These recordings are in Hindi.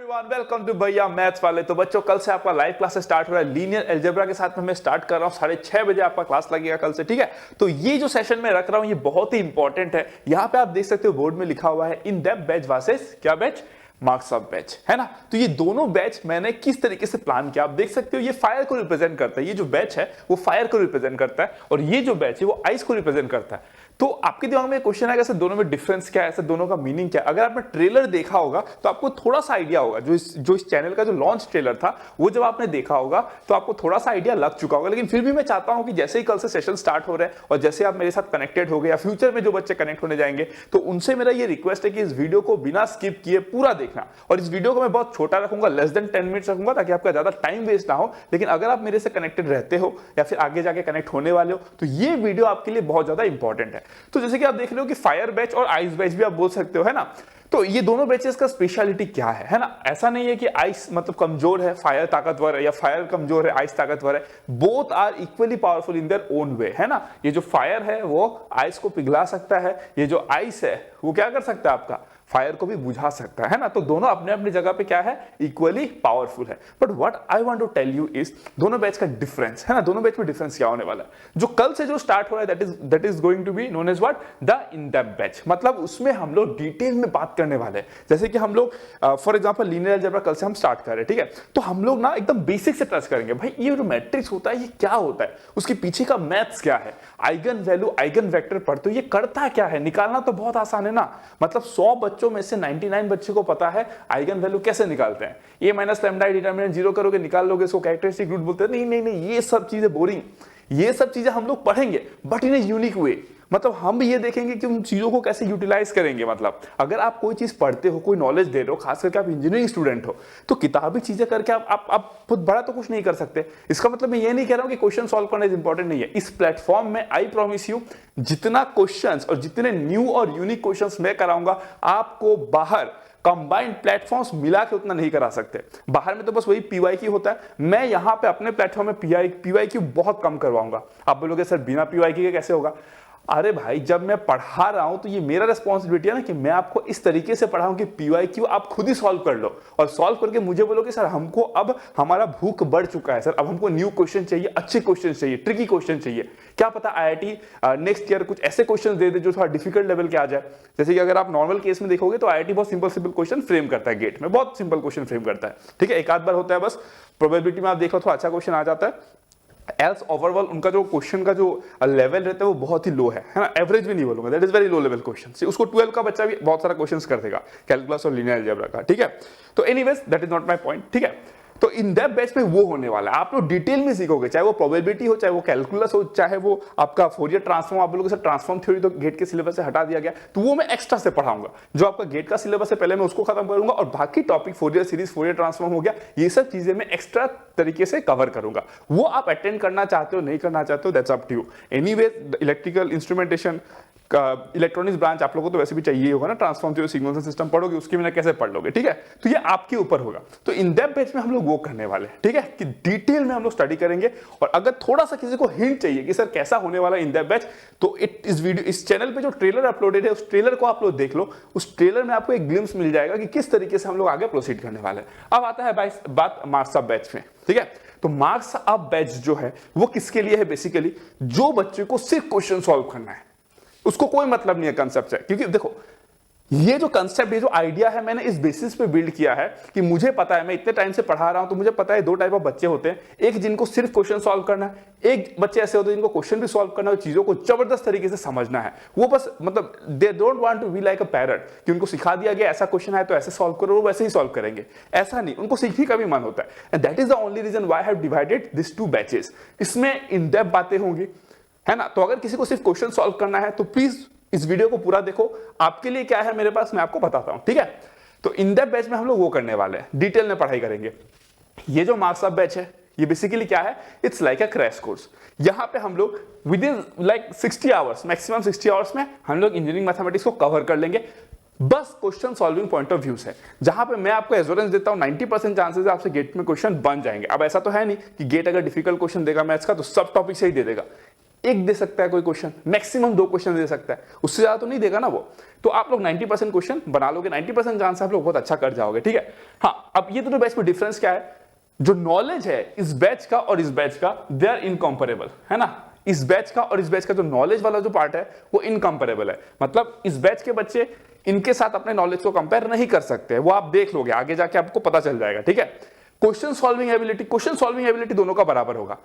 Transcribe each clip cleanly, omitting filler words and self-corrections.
एवरीवन, वेलकम टू भैया मैथ्स वाले। तो बच्चों, कल से आपका लाइव क्लास स्टार्ट हो रहा है। लीनियर अलजेब्रा के साथ में मैं स्टार्ट कर रहा हूँ 6:30 बजे आपका क्लास लगेगा कल से, ठीक है। तो ये जो सेशन में रख रहा हूँ ये बहुत ही इंपॉर्टेंट है। यहाँ पे आप देख सकते हो बोर्ड में लिखा हुआ है इन डेप्थ बैच वर्सेस क्या बैच, मार्क्स ऑफ बैच, है ना। तो ये दोनों बैच मैंने किस तरीके से प्लान किया आप देख सकते हो। ये फायर को रिप्रेजेंट करता है, ये जो बैच है वो फायर को रिप्रेजेंट करता है और ये जो बैच है वो आइस को रिप्रेजेंट करता है। तो आपके दिमाग में क्वेश्चन आएगा सर दोनों में डिफरेंस क्या है, सर दोनों का मीनिंग क्या है। अगर आपने ट्रेलर देखा होगा तो आपको थोड़ा सा आइडिया होगा। जो इस चैनल का जो लॉन्च ट्रेलर था वो जब आपने देखा होगा तो आपको थोड़ा सा आइडिया लग चुका होगा। लेकिन फिर भी मैं चाहता हूं कि जैसे ही कल से सेशन स्टार्ट हो रहे हैं और जैसे आप मेरे साथ कनेक्टेड हो गए या फ्यूचर में जो बच्चे कनेक्ट होने जाएंगे तो उनसे मेरा ये रिक्वेस्ट है कि इस वीडियो को बिना स्किप किए पूरा देखना। और इस वीडियो को मैं बहुत छोटा रखूंगा, लेस देन 10 मिनट्स रखूंगा ताकि आपका ज्यादा टाइम वेस्ट ना हो। लेकिन अगर आप मेरे से कनेक्टेड रहते हो या फिर आगे जाके कनेक्ट होने वाले हो तो ये वीडियो आपके लिए बहुत ज्यादा इंपॉर्टेंट है। तो जैसे कि आप देख रहे हो कि फायर बैच और आइस बैच भी आप बोल सकते हो, है ना। तो ये दोनों बैचेस का स्पेशलिटी क्या है ना। ऐसा नहीं है कि आइस मतलब कमजोर है, फायर ताकतवर है, या फायर कमजोर है, आइस ताकतवर है। Both are equally powerful in their own way, है ना। ये जो फायर है वो आइस को पिघला सकता है, ये जो आइस है वो क्या कर सकता है, आपका फायर को भी बुझा सकता है ना। तो दोनों अपने अपनी जगह पे क्या है, इक्वली पावरफुल है। But what I want to tell you is दोनों बैच का डिफरेंस, है ना। दोनों बैच में डिफरेंस क्या होने वाला है। जो कल से जो स्टार्ट हो रहा है that is going to be known as what, the in depth batch. मतलब उसमें हम लोग डिटेल में बात करने वाले हैं। जैसे कि हम लोग फॉर एग्जांपल लीनियर अलजेब्रा कल से हम स्टार्ट कर रहे हैं, ठीक है। तो हम लोग ना एकदम बेसिक से टच करेंगे। भाई ये जो मैट्रिक्स होता है ये क्या होता है, उसके पीछे का मैथ्स क्या है, आइगन वैल्यू आइगन वेक्टर पढ़ते हो ये करता क्या है, निकालना तो बहुत आसान है ना। मतलब 100 बच्चों में से 99 बच्चे को पता है आइगन वैल्यू कैसे निकालते हैं। ए माइनस लैम्डा डिटरमिनेंट 0 करोगे निकाल लोगे, इसको कैरेक्टरिस्टिक रूट बोलते हैं। नहीं, ये सब चीजें बोरिंग, ये सब चीजें हम लोग पढ़ेंगे but in a unique way. मतलब हम ये देखेंगे कि उन चीजों को कैसे यूटिलाइज करेंगे। मतलब अगर आप कोई चीज पढ़ते हो, कोई नॉलेज दे रहे हो, खास करके आप इंजीनियरिंग स्टूडेंट हो, तो किताबी चीजें करके आप खुद बड़ा तो कुछ नहीं कर सकते। इसका मतलब मैं ये नहीं कह रहा हूं कि क्वेश्चन सॉल्व करना इंपॉर्टेंट नहीं है। इस प्लेटफॉर्म में आई प्रॉमिस यू जितना क्वेश्चंस और जितने न्यू और यूनिक क्वेश्चंस मैं कराऊंगा आपको बाहर कंबाइंड प्लेटफॉर्म्स मिला के उतना नहीं करा सकते। बाहर में तो बस वही पीवाईक्यू होता है। मैं यहां पे अपने प्लेटफॉर्म में पीवाईक्यू बहुत कम करवाऊंगा। आप बोलोगे सर बिना पीवाईक्यू के कैसे होगा। अरे भाई जब मैं पढ़ा रहा हूं तो ये मेरा रिस्पॉन्सिबिलिटी है ना कि मैं आपको इस तरीके से पढ़ाऊं कि पीवाईक्यू आप खुद ही सॉल्व कर लो और सॉल्व करके मुझे बोलोगे सर हमको अब हमारा भूख बढ़ चुका है, सर अब हमको न्यू क्वेश्चन चाहिए, अच्छे क्वेश्चन चाहिए, ट्रिकी क्वेश्चन चाहिए। क्या पता आईआईटी नेक्स्ट ईयर कुछ ऐसे क्वेश्चन दे दे जो थोड़ा डिफिकल्ट लेवल के आ जाए। जैसे कि अगर आप नॉर्मल केस में देखोगे तो आईआईटी बहुत सिंपल क्वेश्चन फ्रेम करता है, गेट में बहुत सिंपल क्वेश्चन फ्रेम करता है, ठीक है। एक आध बार होता है बस, प्रोबेबिलिटी में आप देखो तो अच्छा क्वेश्चन आ जाता है। एल्स ओवरऑल उनका जो क्वेश्चन का जो लेवल रहता है वो बहुत ही लो है ना। एवरेज भी नहीं बोलूंगा, that is very low level question. उसको 12 का बच्चा भी बहुत सारा क्वेश्चंस कर देगा, कैलकुलस और लीनियर अलजेब्रा का, ठीक है। तो anyways that is not my point, ठीक है। तो इन डेप्थ बैच में वो होने वाला है, आप लोग डिटेल में सीखोगे, चाहे वो प्रोबेबिलिटी हो, चाहे वो कैलकुलस हो, चाहे वो आपका फोरियर ट्रांसफॉर्म। आप लोगों से ट्रांसफॉर्म थ्योरी तो गेट के सिलेबस से हटा दिया गया, तो वो मैं एक्स्ट्रा से पढ़ाऊंगा। जो आपका गेट का सिलेबस है पहले मैं उसको खत्म करूंगा और बाकी topic Fourier series, Fourier transform हो गया, ये सब चीजें मैं एक्स्ट्रा तरीके से कवर करूंगा। वो आप अटेंड करना चाहते हो नहीं करना चाहते हो that's up to you. Anyways electrical instrumentation electronics branch आप लोगों को तो वैसे भी चाहिए होगा ना। ट्रांसफॉर्म थ्योरी, सिग्नल सिस्टम पढ़ोगे, उसके बिना कैसे पढ़ लोगे, ठीक है। तो ये आपके ऊपर होगा। तो इन डेप्थ बैच में हम लोग वो करने वाले हैं, ठीक है, कि डिटेल में हम लोग स्टडी करेंगे। और अगर थोड़ा सा किसी को हिंट चाहिए कि सर कैसा होने वाला इन डेप्थ बैच, तो इस चैनल पे जो ट्रेलर अपलोडेड है उस ट्रेलर को आप लोग देख लो। उस ट्रेलर में आपको एक ग्लिम्स मिल जाएगा कि किस तरीके से हम लोग आगे प्रोसीड करने वाले हैं। अब आता है बात मार्क्स ऑफ बैच में, ठीक है। तो मार्क्स ऑफ बैच जो है वो किसके लिए है, बेसिकली जो बच्चे को सिर्फ क्वेश्चन सॉल्व करना है, उसको कोई मतलब नहीं है कंसेप्ट से। क्योंकि देखो ये जो कंसेप्ट, ये जो आइडिया है, मैंने इस बेसिस पे बिल्ड किया है कि मुझे पता है, मैं इतने टाइम से पढ़ा रहा हूं तो मुझे पता है दो टाइप ऑफ बच्चे होते हैं। एक जिनको सिर्फ क्वेश्चन सॉल्व करना है, एक बच्चे ऐसे होते हैं जिनको क्वेश्चन भी सॉल्व करना है, चीजों को जबरदस्त तरीके से समझना है। वो बस मतलब they don't want to be like a parrot कि उनको सिखा दिया गया ऐसा क्वेश्चन है तो ऐसे सॉल्व करो, वो वैसे ही सॉल्व करेंगे। ऐसा नहीं, उनको सीखने का भी मन होता है। And that is the only reason why I have divided this two batches. इसमें इन डेप्थ बातें होंगी, है ना। तो अगर किसी को सिर्फ क्वेश्चन सॉल्व करना है तो प्लीज इस वीडियो को पूरा देखो। आपके लिए क्या है मेरे पास, मैं आपको बताता हूं, ठीक है। तो इन डेप्थ बैच में हम लोग वो करने वाले हैं, डिटेल में पढ़ाई करेंगे। ये जो मार्क्स ऑफ बैच है ये बेसिकली क्या है, it's like a crash course. यहां पे हम लोग with in like 60 hours, maximum 60 hours में हम लोग इंजीनियरिंग मैथमेटिक्स को कवर कर लेंगे। बस question solving point of view से, जहां पे मैं आपको एश्योरेंस देता हूं 90% चांसेस है आपसे गेट में क्वेश्चन बन जाएंगे। अब ऐसा तो है नहीं कि गेट अगर डिफिकल्ट क्वेश्चन देगा मैथ्स का तो सब टॉपिक से ही दे देगा। एक दे सकता है कोई क्वेश्चन, मैक्सिमम 2 क्वेश्चन दे सकता है, उससे ज्यादा तो नहीं देगा ना वो। तो आप लोग 90% क्वेश्चन बना लोगे, 90% चांस आप लोग बहुत अच्छा कर जाओगे, ठीक है। हाँ, अब ये दोनों बैच में डिफरेंस क्या है, जो नॉलेज है इस बैच का और इस बैच का, दे आर इनकम्पेरेबल, है ना। इस बैच का और इस बैच का जो नॉलेज वाला जो पार्ट है वो इनकम्पेरेबल है, मतलब इस बैच के बच्चे इनके साथ अपने नॉलेज को कंपेयर नहीं कर सकते, वो आप देख लोगे आगे जाके आपको पता चल जाएगा, ठीक है। क्वेश्चन सॉल्विंग एबिलिटी दोनों का बराबर होगा,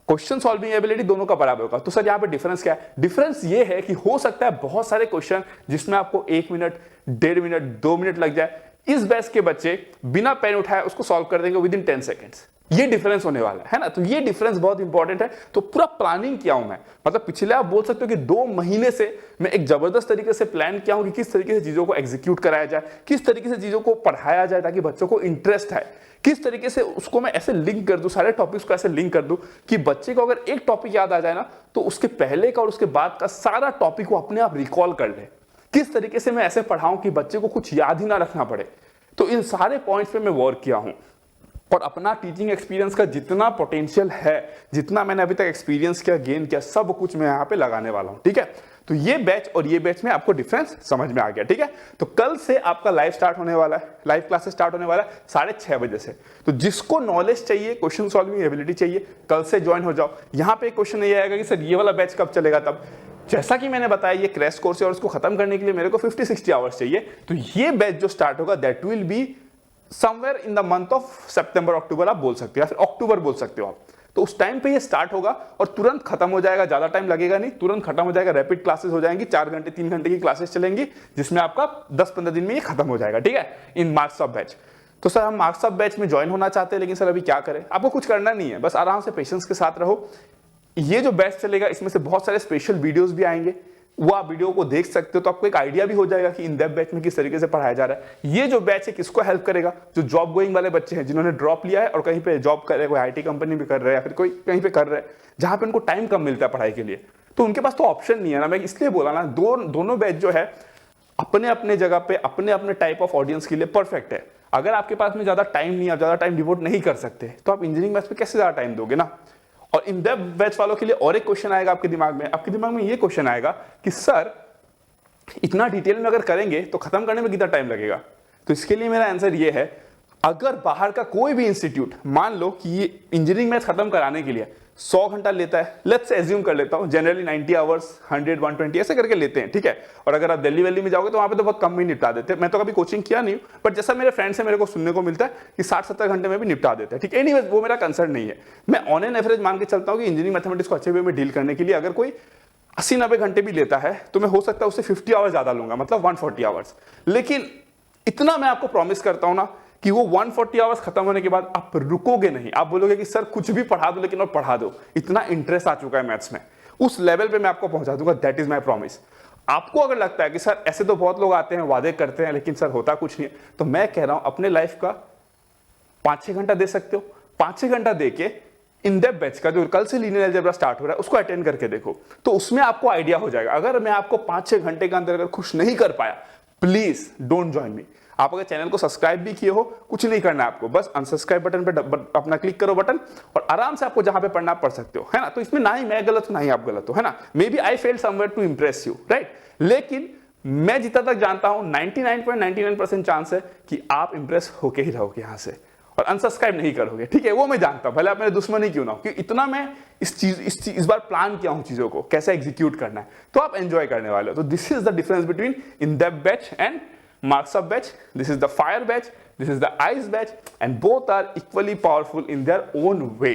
क्वेश्चन सॉल्विंग एबिलिटी दोनों का बराबर होगा। तो सर यहाँ पे डिफरेंस क्या है, डिफरेंस ये है कि हो सकता है बहुत सारे क्वेश्चन जिसमें आपको 1 मिनट, 1.5 मिनट, 2 मिनट लग जाए, इस बैच के बच्चे बिना पेन उठाए उसको सॉल्व कर देंगे विद इन 10 सेकेंड्स। ये डिफरेंस होने वाला है ना, तो ये डिफरेंस बहुत इंपॉर्टेंट है। तो पूरा प्लानिंग किया हूं मैं, मतलब पिछले आप बोल सकते हो कि 2 महीने से मैं एक जबरदस्त तरीके से प्लान किया हूं कि किस तरीके से चीजों को एग्जीक्यूट कराया जाए, किस तरीके से चीजों को पढ़ाया जाए ताकि बच्चों को इंटरेस्ट है, किस तरीके से उसको मैं ऐसे लिंक कर दूं, सारे टॉपिक्स को ऐसे लिंक कर दूं कि बच्चे को अगर एक टॉपिक याद आ जाए ना तो उसके पहले का और उसके बाद का सारा टॉपिक को अपने आप रिकॉल कर ले। किस तरीके से मैं ऐसे पढ़ाऊं कि बच्चे को कुछ याद ही ना रखना पड़े। तो इन सारे पॉइंट्स पे मैं वर्क किया हूं और अपना टीचिंग एक्सपीरियंस का जितना पोटेंशियल है, जितना मैंने अभी तक एक्सपीरियंस किया, गेन किया, सब कुछ मैं यहाँ पे लगाने वाला हूँ, ठीक है। तो ये बैच और ये बैच में आपको डिफरेंस समझ में आ गया, ठीक है। तो कल से आपका लाइव स्टार्ट होने वाला है, लाइव क्लासेस स्टार्ट होने वाला है 6:30 बजे से। तो जिसको नॉलेज चाहिए, क्वेश्चन सॉल्विंग एबिलिटी चाहिए, कल से ज्वाइन हो जाओ। यहाँ पे एक क्वेश्चन ये आएगा कि सर ये वाला बैच कब चलेगा, तब जैसा कि मैंने बताया ये क्रैश कोर्स है और इसको खत्म करने के लिए मेरे को 50-60 आवर्स चाहिए। तो ये बैच जो स्टार्ट होगा that will be somewhere in the month of September, October आप बोल सकते हो, या फिर अक्टूबर बोल सकते हो आप। तो उस टाइम पे ये स्टार्ट होगा और तुरंत खत्म हो जाएगा, ज्यादा टाइम लगेगा नहीं, तुरंत खत्म हो जाएगा। रैपिड क्लासेस हो जाएंगी, 4 घंटे 3 घंटे की क्लासेस चलेंगी, जिसमें आपका 10-15 दिन में ये खत्म हो जाएगा, ठीक है, इन मार्क्स ऑफ बैच। तो सर हम मार्क्स ऑफ बैच में ज्वाइन होना चाहते हैं, लेकिन सर अभी क्या करें? आपको कुछ करना नहीं है, बस आराम से पेशेंस के साथ रहो। ये जो बैच चलेगा इसमें से बहुत सारे स्पेशल वीडियोस भी आएंगे, वो आप वीडियो को देख सकते हो, तो आपको एक आइडिया भी हो जाएगा कि इन डेप्थ बैच में किस तरीके से पढ़ाया जा रहा है। ये जो बैच है किसको हेल्प करेगा? जो जॉब गोइंग वाले बच्चे हैं, जिन्होंने ड्रॉप लिया है और कहीं पे जॉब कर रहे हैं, कोई आईटी कंपनी में कर रहे हैं या फिर कोई कहीं पे कर रहे हैं जहां पे उनको टाइम कम मिलता है पढ़ाई के लिए, तो उनके पास तो ऑप्शन नहीं है ना। मैं इसलिए बोला ना, दोनों बैच जो है अपने अपने जगह पे अपने अपने टाइप ऑफ ऑडियंस के लिए परफेक्ट है। अगर आपके पास में ज्यादा टाइम नहीं है, आप ज्यादा टाइम डिवोट नहीं कर सकते, तो आप इंजीनियरिंग बैच में कैसे ज्यादा टाइम दोगे ना। और इन डेप्थ बैच वालों के लिए और एक क्वेश्चन आएगा आपके दिमाग में ये क्वेश्चन आएगा कि सर इतना डिटेल में अगर करेंगे तो खत्म करने में कितना टाइम लगेगा? तो इसके लिए मेरा आंसर ये है, अगर बाहर का कोई भी इंस्टीट्यूट मान लो कि ये इंजीनियरिंग मैथ्स खत्म कराने के लिए 100 घंटा लेता है, लेट्स से एज्यूम कर लेता हूं, जनरली 90 आवर्स, 100, 120 ऐसे करके लेते हैं, ठीक है। और अगर आप दिल्ली वैली में जाओगे तो वहां पे तो बहुत कम ही निपटा देते हैं। मैं तो कभी कोचिंग किया नहीं हूं, बट जैसा मेरे फ्रेंड से मेरे को सुनने को मिलता है कि 60-70 घंटे में भी निपटा देते हैं, ठीक है। एनीवेज वो मेरा कंसर्न नहीं है, मैं ऑन एन एवरेज मान के चलता हूं कि इंजीनियरिंग मैथमेटिक्स को अच्छे वे में डील करने के लिए अगर कोई 80-90 घंटे भी लेता है तो मैं हो सकता है उससे 50 आवर्स ज्यादा लूंगा, मतलब 140 आवर्स। लेकिन इतना मैं आपको प्रॉमिस करता हूं ना कि वो 140 आवर्स खत्म होने के बाद आप रुकोगे नहीं, आप बोलोगे कि सर कुछ भी पढ़ा दो लेकिन और पढ़ा दो। इतना इंटरेस्ट आ चुका है मैथ्स में, उस लेवल पे मैं आपको पहुंचा दूंगा, दैट इज माय प्रॉमिस। आपको अगर लगता है कि सर ऐसे तो बहुत लोग आते हैं, वादे करते हैं, लेकिन सर होता कुछ नहीं है, तो मैं कह रहा हूं अपने लाइफ का 5-6 घंटा दे सकते हो। 5-6 घंटा देके इन डेप्थ बैच का जो कल से लीनियर अलजेब्रा स्टार्ट हो रहा है उसको अटेंड करके देखो, तो उसमें आपको आइडिया हो जाएगा। अगर मैं आपको 5-6 घंटे के अंदर अगर खुश नहीं कर पाया, प्लीज डोंट ज्वाइन मी। आप अगर चैनल को सब्सक्राइब भी किए हो, कुछ नहीं करना है आपको, बस अनसब्सक्राइब बटन पे अपना क्लिक करो बटन, और आराम से आपको जहां पे पढ़ना पढ़ सकते हो, है ना। तो इसमें ना ही मैं गलत हूं ना ही आप गलत हो, है ना। Maybe I failed somewhere to impress you, right. लेकिन मैं जितना तक जानता हूं 99.99% चांस है कि आप इंप्रेस होके ही रहोगे यहां से और अनसब्सक्राइब नहीं करोगे, ठीक है। वो मैं जानता हूं, भले आप मेरे दुश्मन ही क्यों ना हो, कि इतना मैं इस बार प्लान किया हूं चीजों को कैसे एग्जीक्यूट करना है, तो आप एंजॉय करने वाले हो। तो this is the difference between in depth batch and marks of batch. This is the fire batch, this is the ice batch, and both are equally powerful in their own way.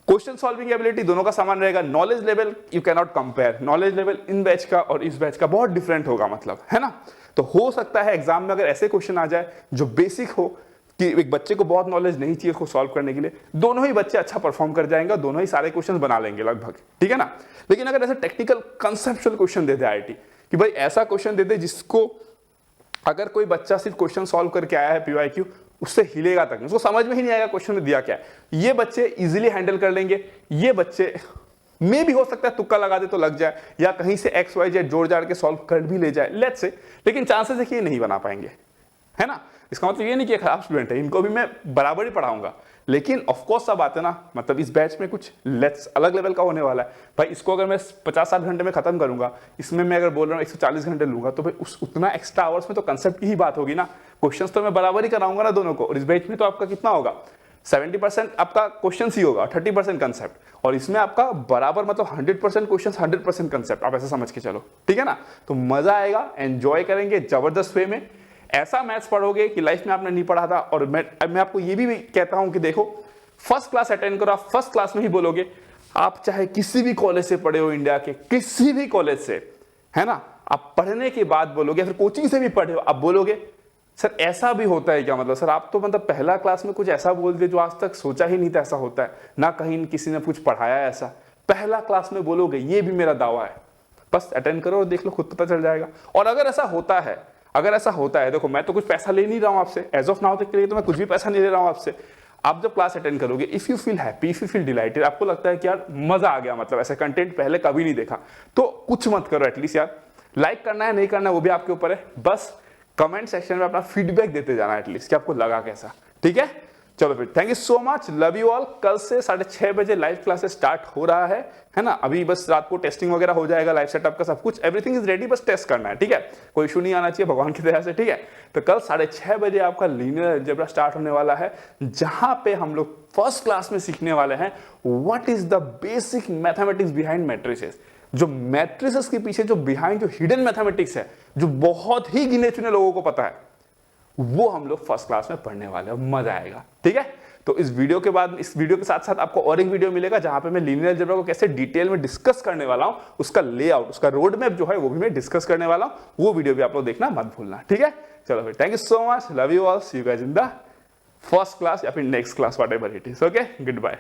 Question solving ability दोनों का समान रहेगा, knowledge level you can not compare, knowledge level in batch का और इस बैच का बहुत डिफरेंट होगा, मतलब, है ना। तो हो सकता है एग्जाम में अगर ऐसे क्वेश्चन आ जाए जो बेसिक हो कि एक बच्चे को बहुत नॉलेज नहीं चाहिए उसको सॉल्व करने के लिए, दोनों ही बच्चे अच्छा परफॉर्म कर जाएंगे, दोनों ही सारे क्वेश्चन बना लेंगे लगभग, ठीक है ना। लेकिन अगर ऐसे टेक्निकल कंसेप्चुअल क्वेश्चन दे दे आईआईटी कि भाई ऐसा क्वेश्चन दे दे जिसको अगर कोई बच्चा सिर्फ क्वेश्चन सॉल्व करके आया है पीवाईक्यू, उससे हिलेगा तक, उसको समझ में ही नहीं आएगा क्वेश्चन में दिया क्या है, ये बच्चे इजीली हैंडल कर लेंगे। ये बच्चे में भी हो सकता है तुक्का लगा दे तो लग जाए, या कहीं से XYZ जोड़ जाड़ के सॉल्व कर भी ले जाए, लेट्स से, लेकिन चांसेस है कि ये नहीं बना पाएंगे। है ना। इसका मतलब ये नहीं कि ये खराब स्टूडेंट है, इनको भी मैं बराबर ही पढ़ाऊंगा, लेकिन ऑफकोर्स सब बात है ना, मतलब इस बैच में कुछ लेट्स अलग लेवल का होने वाला है भाई। इसको अगर मैं 50-60 घंटे में खत्म करूंगा, इसमें मैं अगर बोल रहा हूँ 140 घंटे लूंगा, तो भाई उस उतना एक्स्ट्रा आवर्स में तो कंसेप्ट की ही बात होगी ना, क्वेश्चंस तो मैं बराबर ही कराऊंगा ना दोनों को। और इस बैच में तो आपका कितना होगा, 70% आपका क्वेश्चन ही होगा, 30% कंसेप्ट, और इसमें आपका बराबर मतलब 100% क्वेश्चन, 100% कंसेप्ट, आप ऐसा समझ के चलो, ठीक है ना। तो मजा आएगा, एंजॉय करेंगे जबरदस्त वे में, ऐसा मैथ्स पढ़ोगे कि लाइफ में आपने नहीं पढ़ा था। और मैं आपको ये भी कहता हूं कि देखो, फर्स्ट क्लास अटेंड करो, आप फर्स्ट क्लास में ही बोलोगे, आप चाहे किसी भी कॉलेज से पढ़े हो, इंडिया के किसी भी कॉलेज से, है ना, आप पढ़ने के बाद बोलोगे, फिर कोचिंग से भी पढ़े हो, आप बोलोगे सर ऐसा भी होता है क्या, मतलब सर आप तो मतलब पहला क्लास में कुछ ऐसा बोल दिए जो आज तक सोचा ही नहीं था ऐसा होता है, ना कहीं किसी ने कुछ पढ़ाया ऐसा, पहला क्लास में बोलोगे, ये भी मेरा दावा है। बस अटेंड करो और देख लो, खुद पता चल जाएगा। और अगर ऐसा होता है, देखो मैं तो कुछ पैसा ले नहीं रहा हूं आपसे, एज ऑफ नाउ तक के लिए तो मैं कुछ भी पैसा नहीं ले रहा हूं आपसे। आप जब क्लास अटेंड करोगे, if you feel happy, if you feel dilated, आपको लगता है कि यार मजा आ गया, मतलब ऐसा कंटेंट पहले कभी नहीं देखा, तो कुछ मत करो, एटलीस्ट यार लाइक करना है नहीं करना है वो भी आपके ऊपर है, बस कमेंट सेक्शन में अपना फीडबैक देते जाना एटलीस्ट कि आपको लगा कैसा, ठीक है। चलो फिर, thank you so much, love you all. कल से 6:30 बजे लाइव क्लासेस स्टार्ट हो रहा है ना। अभी बस रात को टेस्टिंग वगैरह हो जाएगा, लाइव सेटअप का सब कुछ, एवरीथिंग इज रेडी, बस टेस्ट करना है, ठीक है। कोई इशू नहीं आना चाहिए भगवान की दया से, ठीक है। तो कल 6:30 बजे आपका लीनियर अलजेब्रा स्टार्ट होने वाला है, जहां पे हम लोग फर्स्ट क्लास में सीखने वाले हैं what is the basic mathematics behind matrices, जो मैट्रिसेस के पीछे जो बिहाइंड जो हिडन मैथमेटिक्स है, जो बहुत ही गिने चुने लोगों को पता है, वो हम लोग फर्स्ट क्लास में पढ़ने वाले हैं, मजा आएगा, ठीक है। तो इस वीडियो के बाद, इस वीडियो के साथ साथ आपको और एक वीडियो मिलेगा जहां पे मैं लीनियर अलजेब्रा को कैसे डिटेल में डिस्कस करने वाला हूं, उसका लेआउट, उसका रोड मैप जो है वो भी मैं डिस्कस करने वाला हूं, वो वीडियो भी आप लोग देखना मत भूलना, ठीक है। चलो फिर, thank you so much, love you all, see you guys in the first class या फिर next class, whatever it is, okay, good bye.